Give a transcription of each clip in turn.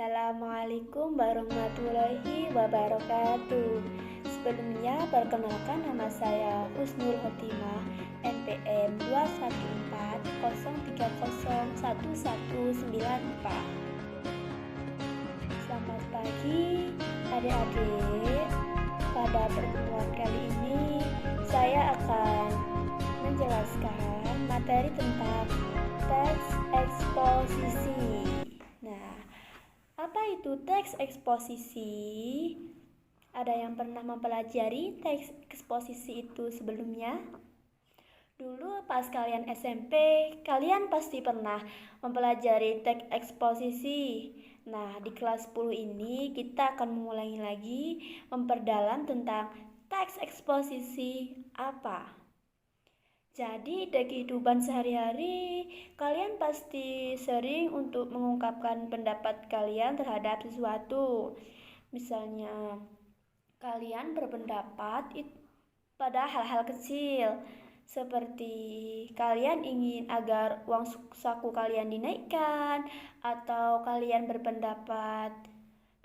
Assalamualaikum warahmatullahi wabarakatuh. Sebelumnya perkenalkan, nama saya Husnul Khotimah, NPM 21403011194. Selamat pagi adik-adik. Pada pertemuan kali ini saya akan menjelaskan materi tentang teks eksposisi. Nah, apa itu teks eksposisi? Ada yang pernah mempelajari teks eksposisi itu sebelumnya? Dulu pas kalian SMP, kalian pasti pernah mempelajari teks eksposisi. Nah, di kelas 10 ini kita akan mengulangi lagi memperdalam tentang teks eksposisi apa. Jadi di kehidupan sehari-hari, kalian pasti sering untuk mengungkapkan pendapat kalian terhadap sesuatu. Misalnya, kalian berpendapat pada hal-hal kecil, seperti kalian ingin agar uang saku kalian dinaikkan, atau kalian berpendapat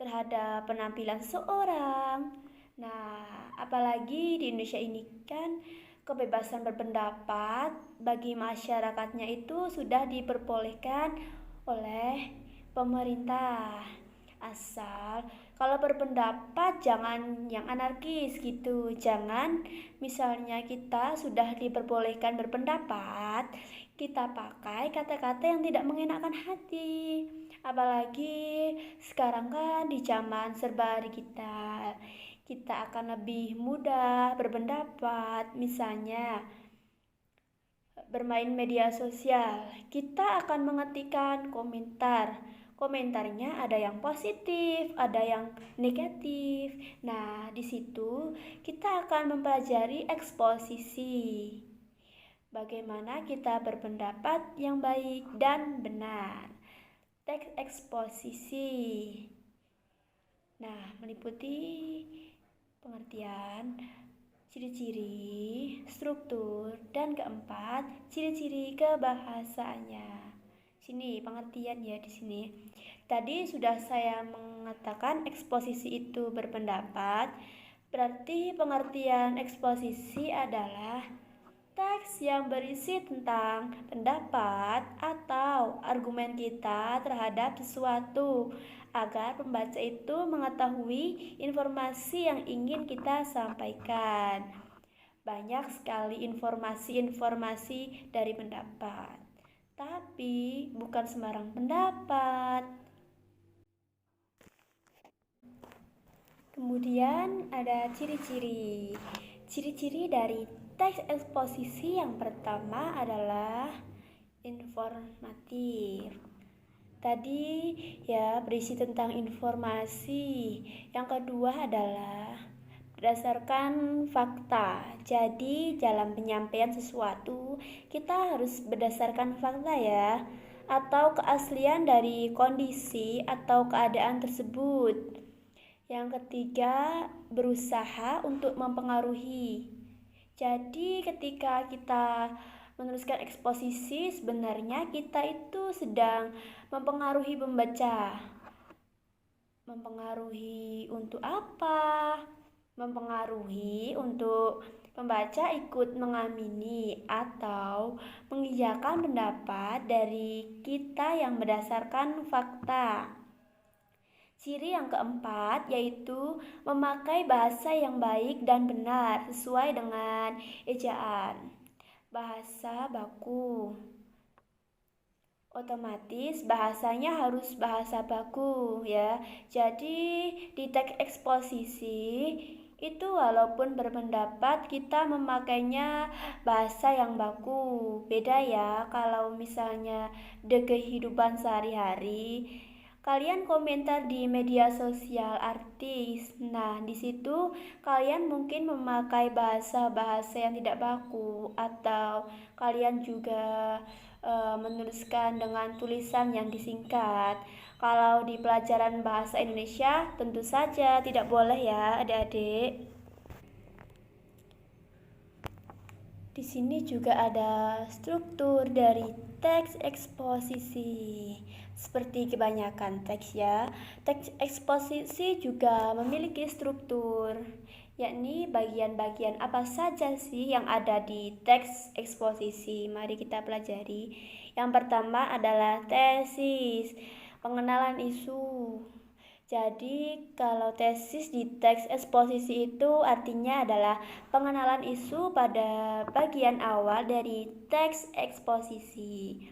terhadap penampilan seseorang. Nah, apalagi di Indonesia ini kan kebebasan berpendapat bagi masyarakatnya itu sudah diperbolehkan oleh pemerintah. Asal kalau berpendapat jangan yang anarkis gitu. Jangan misalnya kita sudah diperbolehkan berpendapat, kita pakai kata-kata yang tidak mengenakan hati. Apalagi sekarang kan di zaman serba digital, kita akan lebih mudah berpendapat. Misalnya bermain media sosial, kita akan mengetikkan komentar. Komentarnya ada yang positif, ada yang negatif. Nah, di situ kita akan mempelajari eksposisi. Bagaimana kita berpendapat yang baik dan benar. Teks eksposisi. Nah, meliputi pengertian, ciri-ciri, struktur, dan keempat, ciri-ciri kebahasaannya. Sini pengertian ya di sini. Tadi sudah saya mengatakan eksposisi itu berpendapat. Berarti pengertian eksposisi adalah teks yang berisi tentang pendapat atau argumen kita terhadap sesuatu agar pembaca itu mengetahui informasi yang ingin kita sampaikan. Banyak sekali informasi-informasi dari pendapat, tapi bukan sembarang pendapat. Kemudian ada ciri-ciri. Ciri-ciri dari teks eksposisi yang pertama adalah informatif. Tadi ya berisi tentang informasi. Yang kedua adalah berdasarkan fakta. Jadi dalam penyampaian sesuatu kita harus berdasarkan fakta ya, atau keaslian dari kondisi atau keadaan tersebut. Yang ketiga, berusaha untuk mempengaruhi. Jadi ketika kita menuliskan eksposisi, sebenarnya kita itu sedang mempengaruhi pembaca. Mempengaruhi untuk apa? Mempengaruhi untuk pembaca ikut mengamini atau mengiyakan pendapat dari kita yang berdasarkan fakta. Ciri yang keempat yaitu memakai bahasa yang baik dan benar sesuai dengan ejaan. Bahasa baku. Otomatis bahasanya harus bahasa baku ya. Jadi di teks eksposisi itu walaupun berpendapat kita memakainya bahasa yang baku. Beda ya kalau misalnya di kehidupan sehari-hari. Kalian komentar di media sosial artis. Nah, di situ kalian mungkin memakai bahasa-bahasa yang tidak baku, atau kalian juga menuliskan dengan tulisan yang disingkat. Kalau di pelajaran bahasa Indonesia tentu saja tidak boleh ya, adik-adik. Di sini juga ada struktur dari teks eksposisi. seperti kebanyakan teks ya. Teks eksposisi juga memiliki struktur, yakni bagian-bagian apa saja sih yang ada di teks eksposisi. Mari kita pelajari. Yang pertama adalah tesis, pengenalan isu. Jadi, kalau tesis di teks eksposisi itu artinya adalah pengenalan isu pada bagian awal dari teks eksposisi,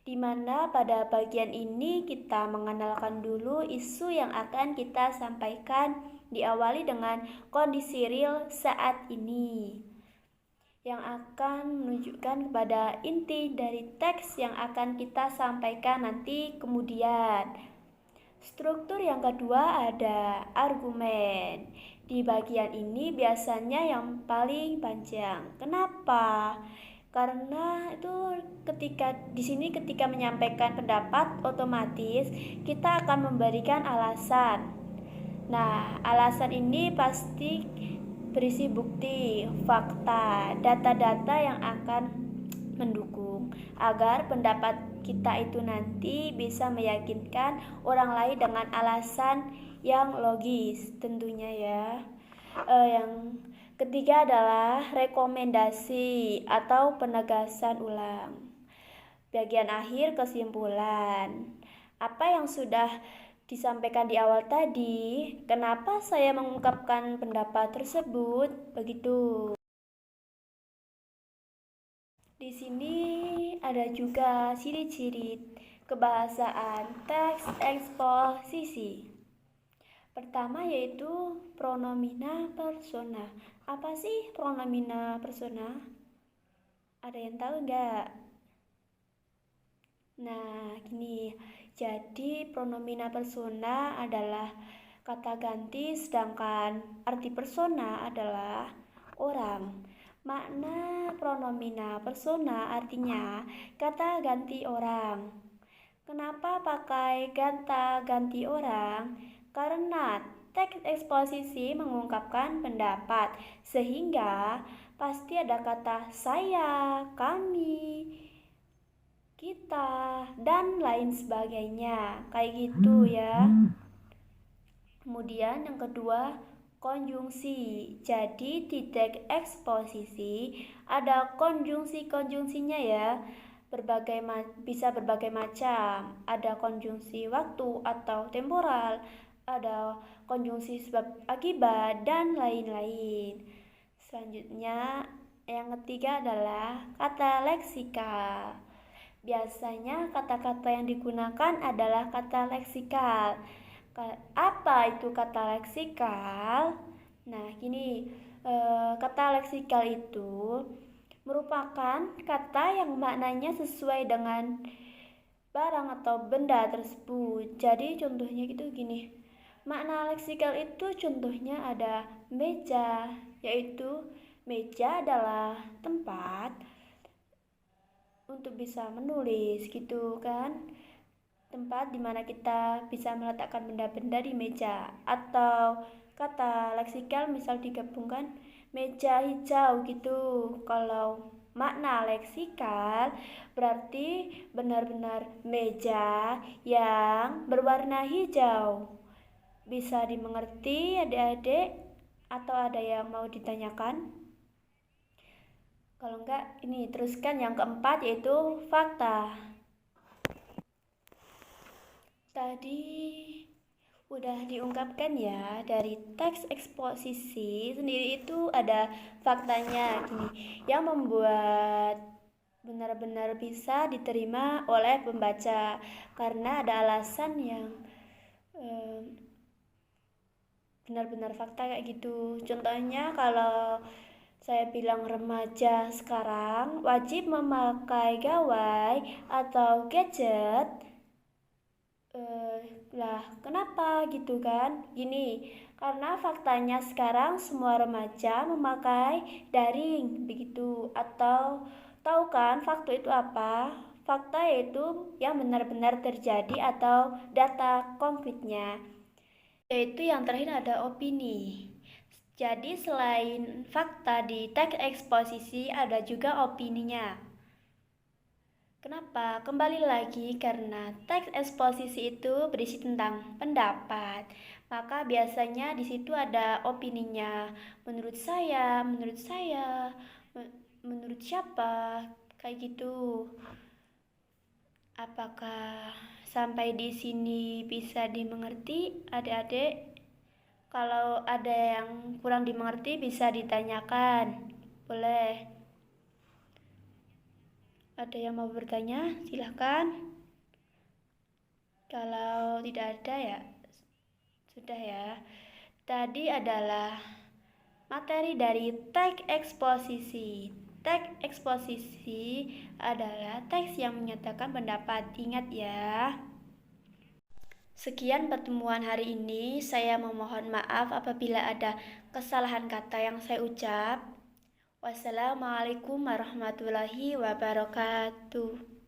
di mana pada bagian ini kita mengenalkan dulu isu yang akan kita sampaikan, diawali dengan kondisi real saat ini, yang akan menunjukkan kepada inti dari teks yang akan kita sampaikan nanti kemudian. Struktur yang kedua ada argumen. Di bagian ini biasanya yang paling panjang. Kenapa? Karena itu ketika menyampaikan pendapat otomatis kita akan memberikan alasan. Nah, alasan ini pasti berisi bukti, fakta, data-data yang akan mendukung agar pendapat kita itu nanti bisa meyakinkan orang lain dengan alasan yang logis tentunya ya. Yang ketiga adalah rekomendasi atau penegasan ulang. Bagian akhir kesimpulan. Apa yang sudah disampaikan di awal tadi, kenapa saya mengungkapkan pendapat tersebut? Begitu. Di sini ada juga ciri-ciri kebahasaan teks eksposisi. Pertama yaitu pronomina persona. Apa sih pronomina persona? Ada yang tahu nggak? Nah, gini. Jadi pronomina persona adalah kata ganti, sedangkan arti persona adalah orang. Makna pronomina persona artinya kata ganti orang. Kenapa pakai kata ganti orang? Karena teks eksposisi mengungkapkan pendapat, sehingga pasti ada kata saya, kami, kita, dan lain sebagainya. Kayak gitu ya. Kemudian yang kedua, konjungsi. Jadi di teks eksposisi ada konjungsi-konjungsinya ya. Bisa berbagai macam. Ada konjungsi waktu atau temporal, ada konjungsi sebab akibat, dan lain-lain. Selanjutnya, yang ketiga adalah kata leksikal. Biasanya kata-kata yang digunakan adalah kata leksikal. Apa itu kata leksikal? Nah, gini, kata leksikal itu merupakan kata yang maknanya sesuai dengan barang atau benda tersebut. Jadi contohnya gitu gini. Makna leksikal itu contohnya ada meja, yaitu meja adalah tempat untuk bisa menulis gitu kan, tempat dimana kita bisa meletakkan benda-benda di meja. Atau kata leksikal misal digabungkan meja hijau gitu. Kalau makna leksikal berarti benar-benar meja yang berwarna hijau. Bisa dimengerti adik-adik atau ada yang mau ditanyakan? Kalau enggak, ini teruskan yang keempat yaitu fakta. Tadi udah diungkapkan ya, dari teks eksposisi sendiri itu ada faktanya gini, yang membuat benar-benar bisa diterima oleh pembaca karena ada alasan yang benar-benar fakta kayak gitu. Contohnya kalau saya bilang remaja sekarang wajib memakai gawai atau gadget. Lah kenapa gitu kan? Gini, karena faktanya sekarang semua remaja memakai daring begitu. Atau tahu kan fakta itu apa? Fakta yaitu yang benar-benar terjadi atau data konkretnya. Yaitu yang terakhir ada opini. Jadi selain fakta di teks eksposisi ada juga opininya. Kenapa? Kembali lagi karena teks eksposisi itu berisi tentang pendapat. Maka biasanya di situ ada opininya. Menurut saya, menurut siapa? Kayak gitu. Apakah sampai di sini bisa dimengerti, adik-adik? Kalau ada yang kurang dimengerti bisa ditanyakan. Boleh. Ada yang mau bertanya? Silahkan. Kalau tidak ada ya sudah ya. Tadi adalah materi dari teks eksposisi. Teks eksposisi adalah teks yang menyatakan pendapat. Ingat ya. Sekian pertemuan hari ini. Saya memohon maaf apabila ada kesalahan kata yang saya ucap. Wassalamualaikum warahmatullahi wabarakatuh.